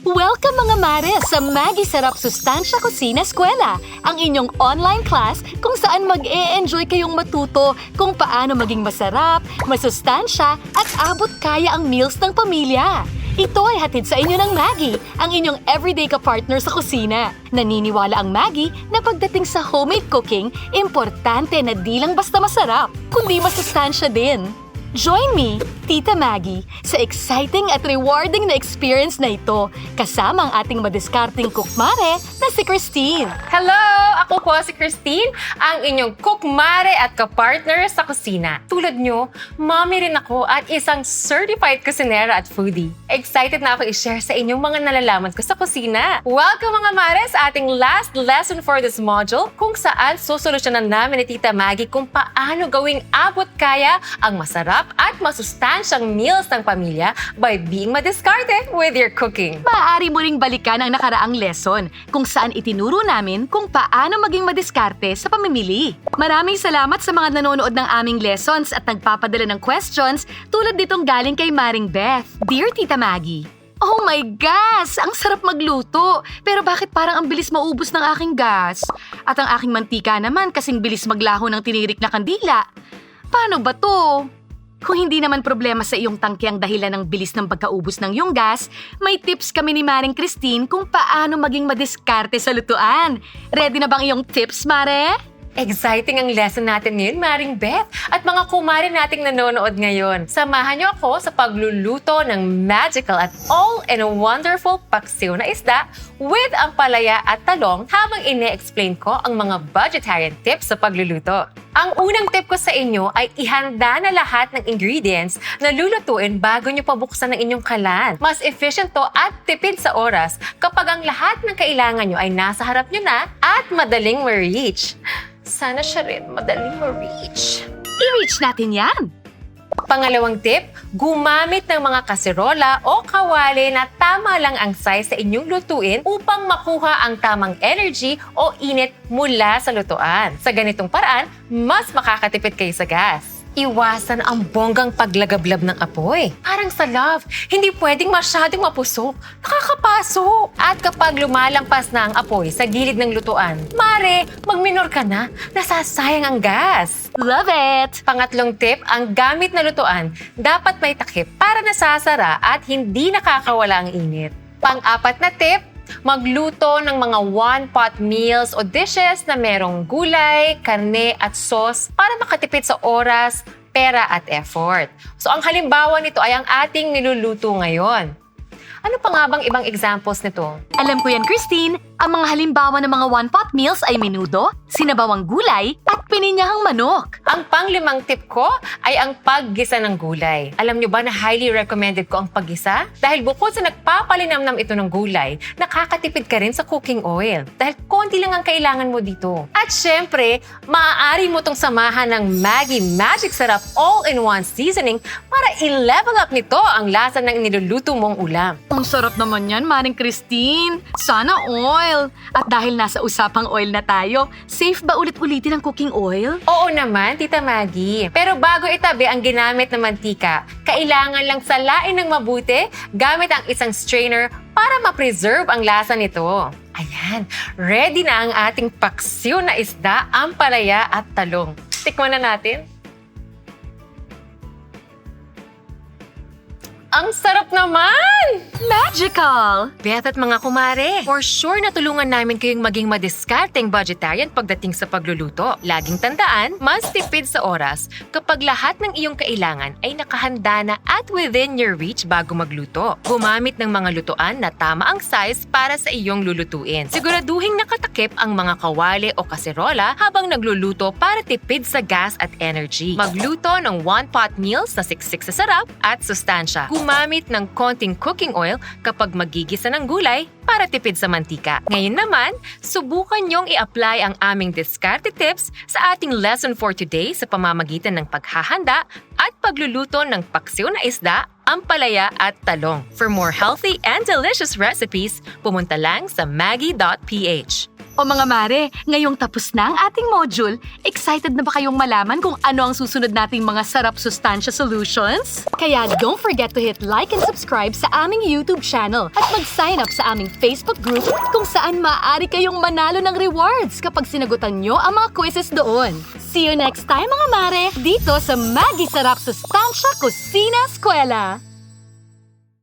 Welcome mga mare sa Maggi Sarap Sustansya Kusinaskwela, ang inyong online class kung saan mag-e-enjoy kayong matuto kung paano maging masarap, masustansya at abot kaya ang meals ng pamilya. Ito ay hatid sa inyo ng Maggi, ang inyong everyday ka-partner sa kusina. Naniniwala ang Maggi na pagdating sa homemade cooking, importante na di lang basta masarap, kundi masustansya din. Join me, Tita MAGGI, sa exciting at rewarding na experience na ito kasama ang ating madiskarteng Cookmare na si Kristine. Hello! Ako po si Kristine, ang inyong Cookmare at kapartner sa kusina. Tulad nyo, mommy rin ako at isang certified kusinera at foodie. Excited na ako i-share sa inyong mga nalalaman ko sa kusina. Welcome mga mare sa ating last lesson for this module kung saan susolusyonan namin ni Tita MAGGI kung paano gawing abot kaya ang masarap at masustansyang meals ng pamilya by being madiskarte with your cooking. Maaari mo ring balikan ang nakaraang lesson kung saan itinuro namin kung paano maging madiskarte sa pamimili. Maraming salamat sa mga nanonood ng aming lessons at nagpapadala ng questions tulad ditong galing kay Maring Beth. Dear Tita MAGGI, oh my gas! Ang sarap magluto! Pero bakit parang ang bilis maubos ng aking gas? At ang aking mantika naman kasing bilis maglaho ng tinirik na kandila. Paano ba to? Kung hindi naman problema sa iyong tangke ang dahilan ng bilis ng pagkaubos ng iyong gas, may tips kami ni Maring Kristine kung paano maging madiskarte sa lutuan. Ready na bang iyong tips, Mare? Exciting ang lesson natin ngayon, Maring Beth, at mga kumare nating nanonood ngayon. Samahan niyo ako sa pagluluto ng magical at all-in-wonderful paksiw na isda with ampalaya at talong habang ine-explain ko ang mga budgetarian tips sa pagluluto. Ang unang tip ko sa inyo ay ihanda na lahat ng ingredients na lulutuin bago niyo pabuksan ng inyong kalan. Mas efficient to at tipid sa oras kapag ang lahat ng kailangan niyo ay nasa harap niyo na at madaling ma-reach. Sana siya rin madaling ma-reach. I-reach natin yan! Pangalawang tip, gumamit ng mga kaserola o kawali na tama lang ang size sa inyong lutuin upang makuha ang tamang energy o init mula sa lutuan. Sa ganitong paraan, mas makakatipid kayo sa gas. Iwasan ang bonggang paglagablab ng apoy. Parang sa love, hindi pwedeng masyadong mapusok. Nakakapasok. At kapag lumalampas na ang apoy sa gilid ng lutuan, mare, magminor ka na. Nasasayang ang gas. Love it! Pangatlong tip, ang gamit na lutuan dapat may takip para nasasara at hindi nakakawala ang init. Pang-apat na tip, magluto ng mga one-pot meals o dishes na merong gulay, karne at sauce para makatipid sa oras, pera at effort. So ang halimbawa nito ay ang ating niluluto ngayon. Ano pa nga bang ibang examples nito? Alam ko yan, Kristine. Ang mga halimbawa ng mga one-pot meals ay menudo, sinabawang gulay, at pininyahang manok. Ang pang-limang tip ko ay ang paggisa ng gulay. Alam nyo ba na highly recommended ko ang paggisa? Dahil bukod sa nagpapalinamnam ito ng gulay, nakakatipid ka rin sa cooking oil. Dahil konti lang ang kailangan mo dito. At syempre, maaari mo tong samahan ng Maggi Magic Sarap All-in-One Seasoning para i-level up nito ang lasa ng niluluto mong ulam. Ang sarap naman yan, Maring Kristine. Sana oil. At dahil nasa usapang oil na tayo, safe ba ulit-ulitin ang cooking oil? Oo naman, Tita MAGGI. Pero bago itabi ang ginamit na mantika, kailangan lang salain ng mabuti gamit ang isang strainer para ma-preserve ang lasa nito. Ayan, ready na ang ating paksiw na isda, ampalaya at talong. Tikman na natin. Ang sarap naman! Magical! Beth at mga kumare, for sure na tulungan namin kayong maging madiskarteng budgetarian pagdating sa pagluluto. Laging tandaan, mas tipid sa oras kapag lahat ng iyong kailangan ay nakahanda na at within your reach bago magluto. Gumamit ng mga lutuan na tama ang size para sa iyong lulutuin. Siguraduhing nakatakip ang mga kawali o kaserola habang nagluluto para tipid sa gas at energy. Magluto ng one-pot meals na siksik sa sarap at sustansya. Gumamit ng konting cooking oil kapag magigisa ng gulay para tipid sa mantika. Ngayon naman, subukan niyong i-apply ang aming diskarte tips sa ating lesson for today sa pamamagitan ng paghahanda at pagluluto ng paksiw na isda, ampalaya at talong. For more healthy and delicious recipes, pumunta lang sa maggi.ph. Nako mga mare, ngayong tapos na ang ating module, excited na ba kayong malaman kung ano ang susunod nating mga sarap sustansya solutions? Kaya don't forget to hit like and subscribe sa aming YouTube channel at mag-sign up sa aming Facebook group kung saan maaari kayong manalo ng rewards kapag sinagutan nyo ang mga quizzes doon. See you next time mga mare, dito sa Maggi Sarap Sustansya Kusinaskwela!